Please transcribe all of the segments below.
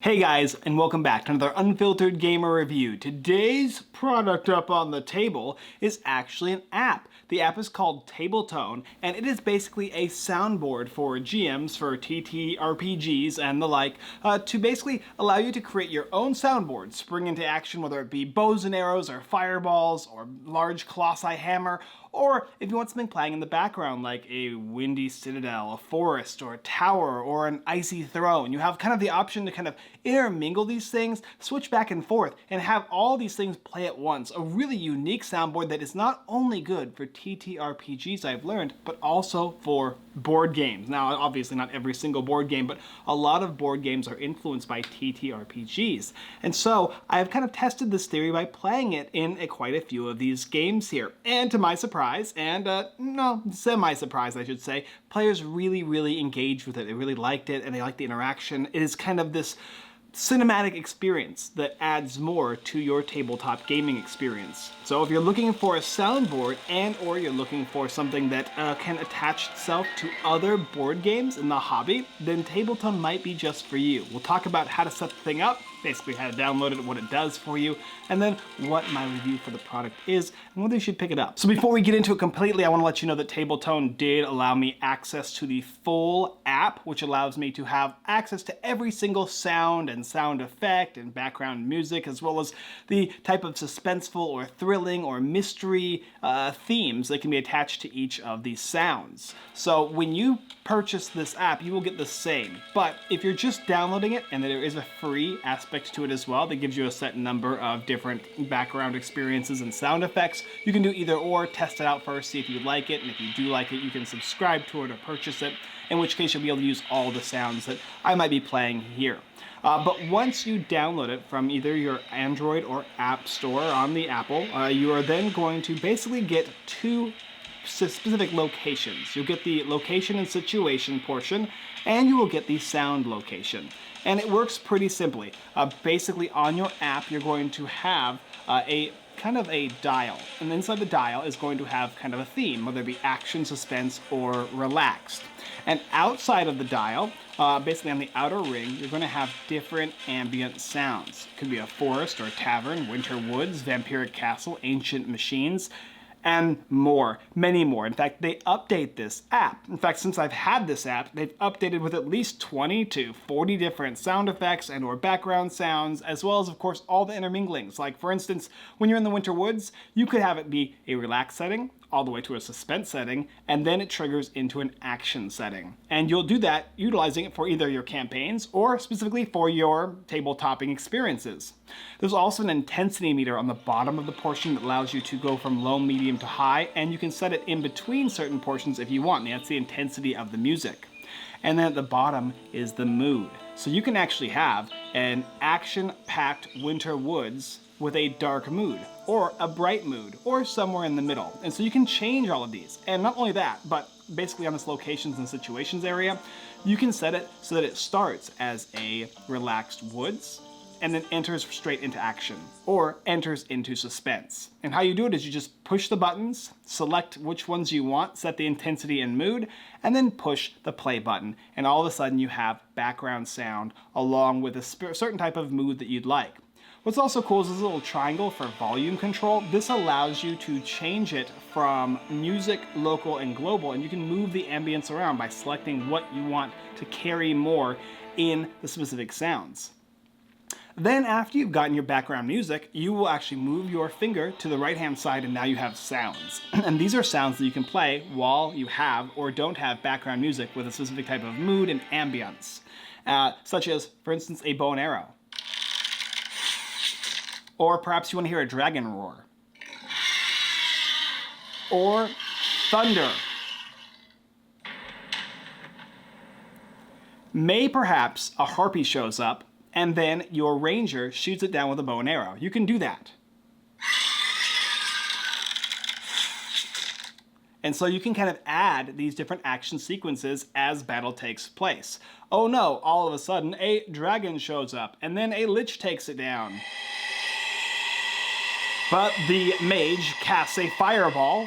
Hey guys, and welcome back to another Unfiltered Gamer Review. Today's product up on the table is actually an app. The app is called Tabletone, and it is basically a soundboard for GMs, for TTRPGs, and the like, to basically allow you to create your own soundboard, spring into action, whether it be bows and arrows, or fireballs, or large colossi hammer, or if you want something playing in the background, like a windy citadel, a forest, or a tower, or an icy throne. You have kind of the option to kind of intermingle these things, switch back and forth, and have all these things play at once. A really unique soundboard that is not only good for TTRPGs, I've learned, but also for board games. Now, obviously not every single board game, but a lot of board games are influenced by TTRPGs. And so I've kind of tested this theory by playing it in quite a few of these games here. And to my surprise, and no, semi-surprise I should say, players really engaged with it. They really liked it, and they liked the interaction. It is kind of this cinematic experience that adds more to your tabletop gaming experience. So if you're looking for a soundboard or you're looking for something that can attach itself to other board games in the hobby, then Tabletone might be just for you. We'll talk about how to set the thing up, basically how to download it, what it does for you, and then what my review for the product is, and whether you should pick it up. So before we get into it completely, I want to let you know that Tabletone did allow me access to the full app, which allows me to have access to every single sound and sound effect and background music, as well as the type of suspenseful or thrilling or mystery themes that can be attached to each of these sounds. So when you purchase this app, you will get the same. But if you're just downloading it, and there is a free aspect to it as well that gives you a set number of different background experiences and sound effects, you can do either or, test it out first, see if you like it, and if you do like it, you can subscribe to it or purchase it, in which case you'll be able to use all the sounds that I might be playing here. But once you download it from either your Android or App Store on the Apple, you are then going to basically get two specific locations. You'll get the location and situation portion, and you will get the sound location. And it works pretty simply. Basically on your app, you're going to have a kind of a dial, and inside the dial is going to have kind of a theme, whether it be action, suspense, or relaxed. And outside of the dial, basically on the outer ring, you're going to have different ambient sounds. It could be a forest or a tavern, winter woods, vampiric castle, ancient machines, and more, many more. In fact, they update this app. In fact, since I've had this app, they've updated with at least 20 to 40 different sound effects and or background sounds, as well as, of course, all the interminglings. Like, for instance, when you're in the winter woods, you could have it be a relaxed setting, all the way to a suspense setting, and then it triggers into an action setting. And you'll do that utilizing it for either your campaigns or specifically for your tabletopping experiences. There's also an intensity meter on the bottom of the portion that allows you to go from low, medium to high, and you can set it in between certain portions if you want, and that's the intensity of the music. And then at the bottom is the mood. So you can actually have an action-packed winter woods with a dark mood, or a bright mood, or somewhere in the middle. And so you can change all of these. And not only that, but basically on this locations and situations area, you can set it so that it starts as a relaxed woods, and then enters straight into action, or enters into suspense. And how you do it is you just push the buttons, select which ones you want, set the intensity and mood, and then push the play button. And all of a sudden you have background sound along with a certain type of mood that you'd like. What's also cool is this little triangle for volume control. This allows you to change it from music, local, and global, and you can move the ambience around by selecting what you want to carry more in the specific sounds. Then after you've gotten your background music, you will actually move your finger to the right-hand side, and now you have sounds. And these are sounds that you can play while you have or don't have background music with a specific type of mood and ambience, such as, for instance, a bow and arrow. Or perhaps you want to hear a dragon roar. Or thunder. May perhaps a harpy shows up, and then your ranger shoots it down with a bow and arrow. You can do that. And so you can kind of add these different action sequences as battle takes place. Oh no, all of a sudden a dragon shows up, and then a lich takes it down. But the mage casts a fireball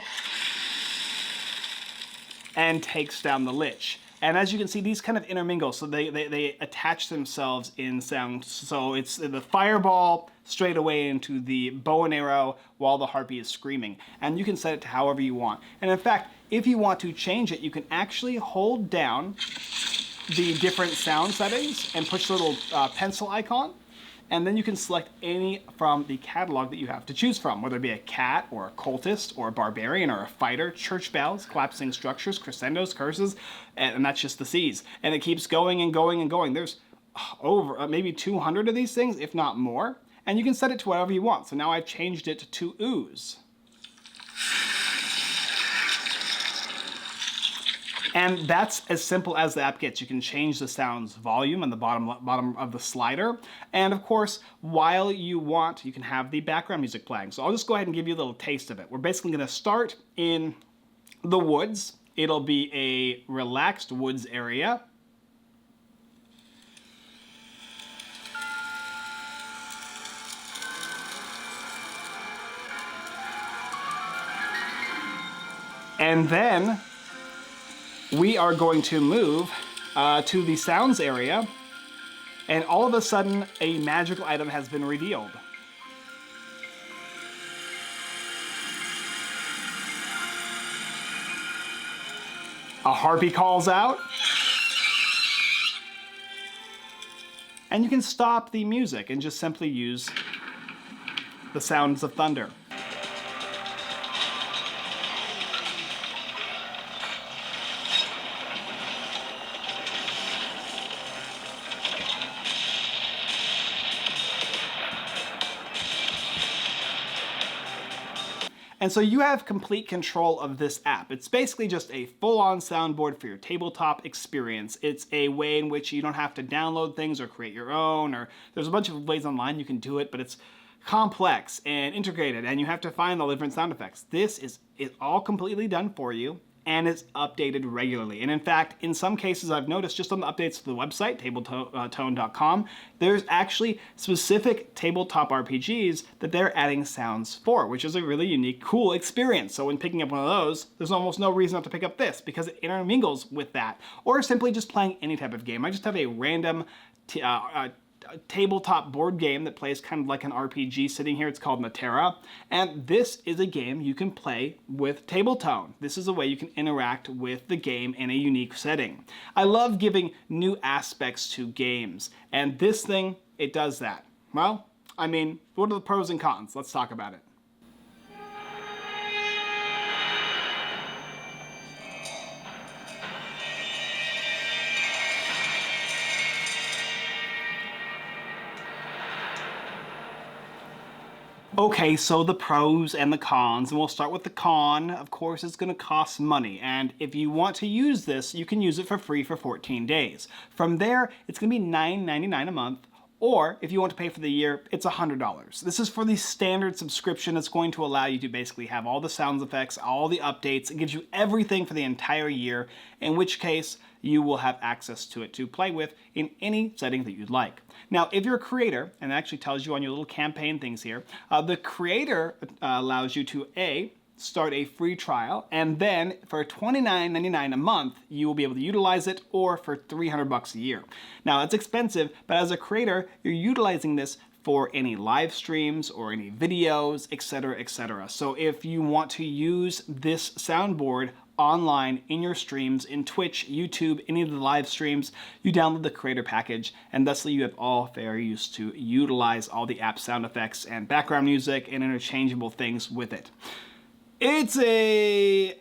and takes down the lich. And as you can see, these kind of intermingle, so they attach themselves in sound. So it's the fireball straight away into the bow and arrow while the harpy is screaming. And you can set it to however you want. And in fact, if you want to change it, you can actually hold down the different sound settings and push the little pencil icon. And then you can select any from the catalog that you have to choose from, whether it be a cat or a cultist or a barbarian or a fighter, church bells, collapsing structures, crescendos, curses, and that's just the C's. And it keeps going and going and going. There's over maybe 200 of these things, if not more. And you can set it to whatever you want. So now I've changed it to ooze. And that's as simple as the app gets. You can change the sound's volume on the bottom of the slider. And of course, while you want, you can have the background music playing. So I'll just go ahead and give you a little taste of it. We're basically gonna start in the woods. It'll be a relaxed woods area. And then we are going to move to the sounds area, and all of a sudden, a magical item has been revealed. A harpy calls out, and you can stop the music and just simply use the sounds of thunder. And so you have complete control of this app. It's basically just a full-on soundboard for your tabletop experience. It's a way in which you don't have to download things or create your own, or there's a bunch of ways online you can do it, but it's complex and integrated, and you have to find all the different sound effects. This is all completely done for you, and it's updated regularly. And in fact, in some cases I've noticed just on the updates to the website, tabletone.com, there's actually specific tabletop RPGs that they're adding sounds for, which is a really unique, cool experience. So when picking up one of those, there's almost no reason not to pick up this because it intermingles with that. Or simply just playing any type of game. I just have a random tabletop board game that plays kind of like an RPG sitting here. It's called Matera, and this is a game you can play with Tabletone. This is a way you can interact with the game in a unique setting. I love giving new aspects to games, and this thing, it does that. Well, I mean, what are the pros and cons? Let's talk about it. Okay, so the pros and the cons, and we'll start with the con. Of course, it's going to cost money, and if you want to use this, you can use it for free for 14 days. From there, it's going to be $9.99 a month, or if you want to pay for the year, it's $100. This is for the standard subscription. It's going to allow you to basically have all the sound effects, all the updates. It gives you everything for the entire year, in which case you will have access to it to play with in any setting that you'd like. Now, if you're a creator, and it actually tells you on your little campaign things here, the creator allows you to start a free trial, and then for $29.99 a month, you will be able to utilize it, or for $300 a year. Now, it's expensive, but as a creator, you're utilizing this for any live streams or any videos, etc., etc. So if you want to use this soundboard online in your streams, in Twitch, YouTube, any of the live streams, you download the creator package, and thusly you have all fair use to utilize all the app sound effects and background music and interchangeable things with it. It's a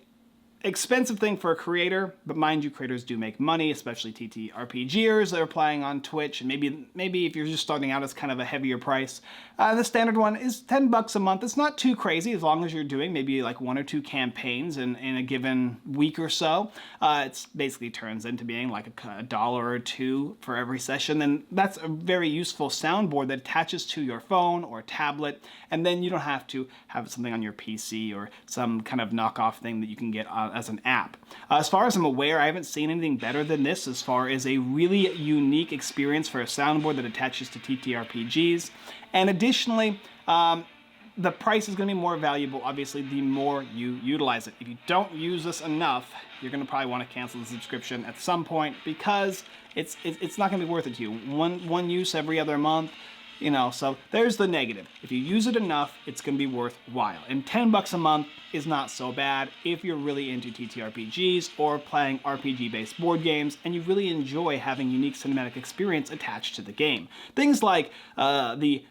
expensive thing for a creator, but mind you, creators do make money, especially TTRPGers that are playing on Twitch, and maybe if you're just starting out, it's kind of a heavier price. The standard one is $10 a month. It's not too crazy as long as you're doing maybe like 1 or 2 campaigns in a given week or so. It basically turns into being like $1 or $2 for every session, and that's a very useful soundboard that attaches to your phone or tablet, and then you don't have to have something on your PC or some kind of knockoff thing that you can get as an app. As far as I'm aware, I haven't seen anything better than this as far as a really unique experience for a soundboard that attaches to TTRPGs. And additionally, the price is going to be more valuable, obviously, the more you utilize it. If you don't use this enough, you're going to probably want to cancel the subscription at some point because it's not going to be worth it to you. One use every other month, you know, so there's the negative. If you use it enough, it's going to be worthwhile. And $10 a month is not so bad if you're really into TTRPGs or playing RPG-based board games and you really enjoy having unique cinematic experience attached to the game. Things like the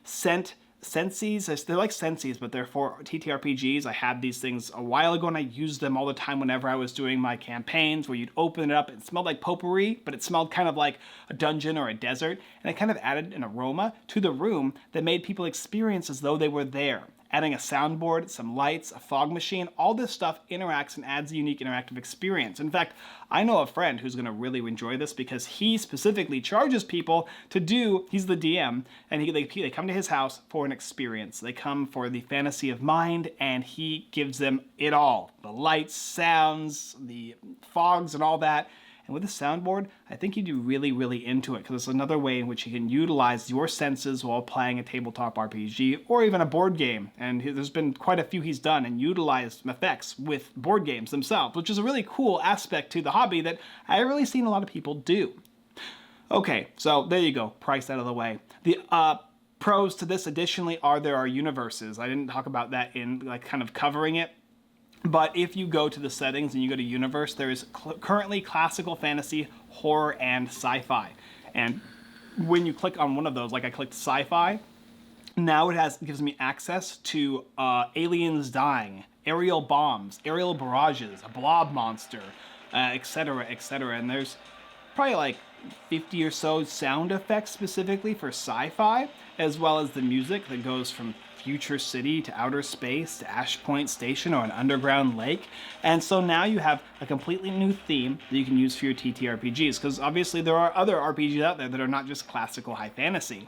Sensies, they're like Sensies, but they're for TTRPGs. I had these things a while ago and I used them all the time whenever I was doing my campaigns where you'd open it up, it smelled like potpourri, but it smelled kind of like a dungeon or a desert, and it kind of added an aroma to the room that made people experience as though they were there. Adding a soundboard, some lights, a fog machine, all this stuff interacts and adds a unique interactive experience. In fact, I know a friend who's going to really enjoy this because he specifically charges people to do, he's the DM, and they come to his house for an experience. They come for the fantasy of mind, and he gives them it all. The lights, sounds, the fogs, and all that. And with a soundboard, I think you'd be really, really into it because it's another way in which you can utilize your senses while playing a tabletop RPG or even a board game. And there's been quite a few he's done and utilized effects with board games themselves, which is a really cool aspect to the hobby that I haven't really seen a lot of people do. Okay, so there you go, price out of the way. The pros to this additionally are there are universes. I didn't talk about that in like kind of covering it. But if you go to the settings and you go to universe, there is currently classical fantasy, horror, and sci-fi. And when you click on one of those, like I clicked sci-fi, now it gives me access to aliens dying, aerial bombs, aerial barrages, a blob monster, etc., etc. And there's probably like 50 or so sound effects specifically for sci-fi, as well as the music that goes from future city to outer space to Ash Point Station or an underground lake. And so now you have a completely new theme that you can use for your TTRPGs, because obviously there are other RPGs out there that are not just classical high fantasy.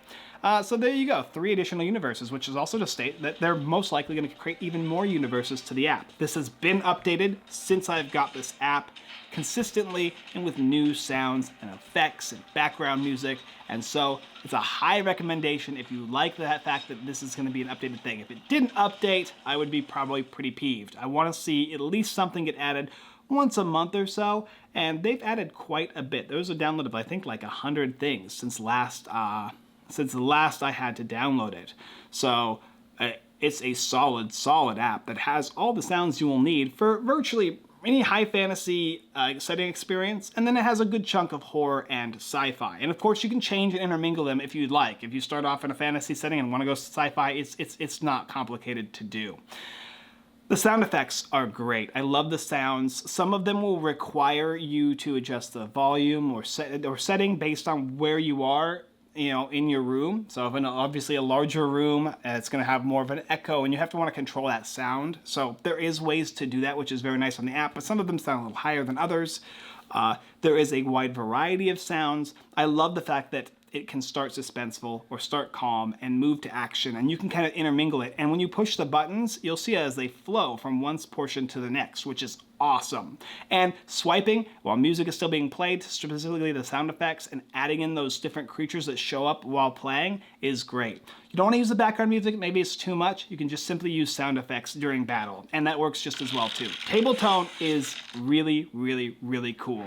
So there you go, 3 additional universes, which is also to state that they're most likely going to create even more universes to the app. This has been updated since I've got this app consistently and with new sounds and effects and background music, and so it's a high recommendation if you like that fact that this is going to be an updated thing. If it didn't update, I would be probably pretty peeved. I want to see at least something get added once a month or so, and they've added quite a bit. There was a download of I think like 100 things since the last I had to download it. So it's a solid app that has all the sounds you will need for virtually any high fantasy setting experience, and then it has a good chunk of horror and sci-fi. And of course you can change and intermingle them if you'd like. If you start off in a fantasy setting and want to go sci-fi, it's not complicated to do. The sound effects are great. I love the sounds. Some of them will require you to adjust the volume or setting based on where you are, you know, in your room. So if in obviously a larger room, it's going to have more of an echo and you have to want to control that sound. So there is ways to do that, which is very nice on the app, but some of them sound a little higher than others. There is a wide variety of sounds. I love the fact that it can start suspenseful or start calm and move to action, and you can kind of intermingle it. And when you push the buttons, you'll see as they flow from one portion to the next, which is awesome. And swiping while music is still being played, specifically the sound effects, and adding in those different creatures that show up while playing is great. You don't want to use the background music, maybe it's too much. You can just simply use sound effects during battle, and that works just as well too. Tabletone is really, really, really cool.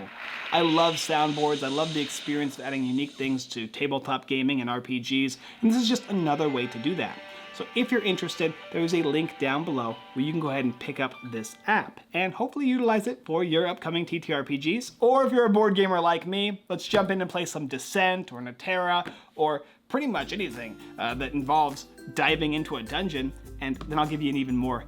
I love soundboards. I love the experience of adding unique things to tabletop gaming and RPGs, and this is just another way to do that. So if you're interested, there's a link down below where you can go ahead and pick up this app and hopefully utilize it for your upcoming TTRPGs. Or if you're a board gamer like me, let's jump in and play some Descent or Natera or pretty much anything that involves diving into a dungeon, and then I'll give you an even more,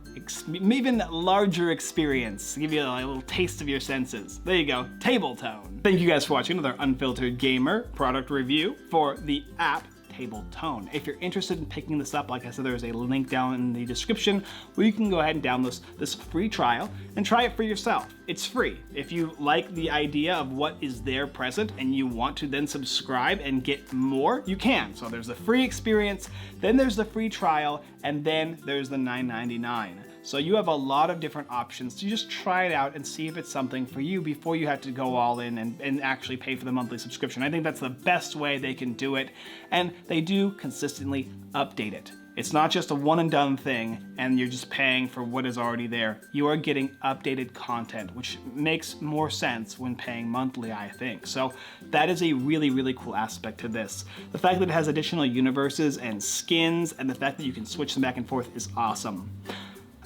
even larger experience, give you a little taste of your senses. There you go, Tabletone. Thank you guys for watching another Unfiltered Gamer product review for the app Tabletone. If you're interested in picking this up, like I said, there's a link down in the description where you can go ahead and download this free trial and try it for yourself. It's free. If you like the idea of what is there present and you want to then subscribe and get more, you can. So there's the free experience, then there's the free trial, and then there's the $9.99. So you have a lot of different options to just try it out and see if it's something for you before you have to go all in and actually pay for the monthly subscription. I think that's the best way they can do it, and they do consistently update it. It's not just a one and done thing and you're just paying for what is already there. You are getting updated content, which makes more sense when paying monthly, I think. So that is a really, really cool aspect to this. The fact that it has additional universes and skins and the fact that you can switch them back and forth is awesome.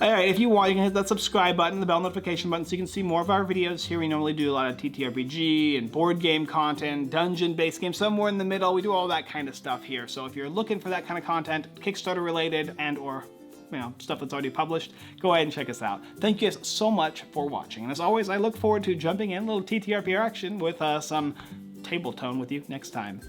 Alright, if you want, you can hit that subscribe button, the bell notification button, so you can see more of our videos here. We normally do a lot of TTRPG and board game content, dungeon-based games, somewhere in the middle. We do all that kind of stuff here. So if you're looking for that kind of content, Kickstarter related and or stuff that's already published, go ahead and check us out. Thank you guys so much for watching. And as always, I look forward to jumping in a little TTRPG action with some Tabletone with you next time.